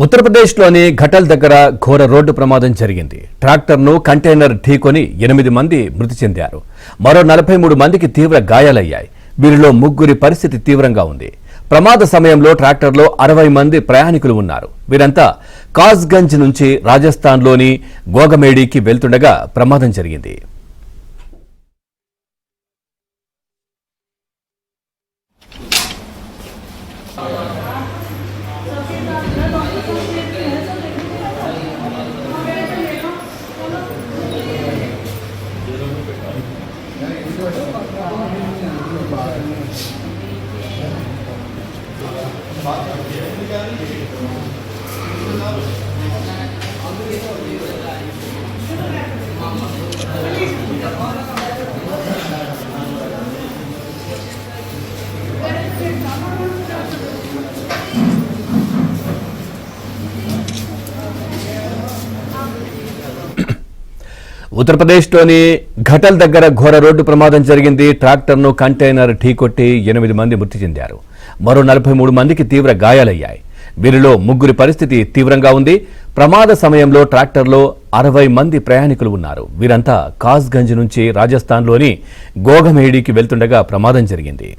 ఉత్తరప్రదేశ్లోని ఘటల్ దగ్గర ఘోర రోడ్డు ప్రమాదం జరిగింది. ట్రాక్టర్ను కంటైనర్ ఢీకొని 8 మంది మృతి చెందారు. మరో 43 మందికి తీవ్ర గాయాలయ్యాయి. వీరిలో 3 పరిస్థితి తీవ్రంగా ఉంది. ప్రమాద సమయంలో ట్రాక్టర్లో 60 మంది ప్రయాణికులు ఉన్నారు. వీరంతా కాస్గంజ్ నుంచి రాజస్థాన్లోని గోగమేడికి వెళ్తుండగా ప్రమాదం జరిగింది. ఉత్తరప్రదేశ్లోని ఘటల్ దగ్గర ఘోర రోడ్డు ప్రమాదం జరిగింది. ట్రాక్టర్ను కంటైనర్ ఢీకొట్టి 8 మంది మృతి చెందారు. మరో 43 మందికి తీవ్ర గాయాలయ్యాయి. వీరిలో 3 పరిస్థితి తీవ్రంగా ఉంది. ప్రమాద సమయంలో ట్రాక్టర్లో 60 మంది ప్రయాణికులు ఉన్నారు. వీరంతా కాస్గంజ్ నుంచి రాజస్థాన్లోని గోగమేడికి వెళ్తుండగా ప్రమాదం జరిగింది.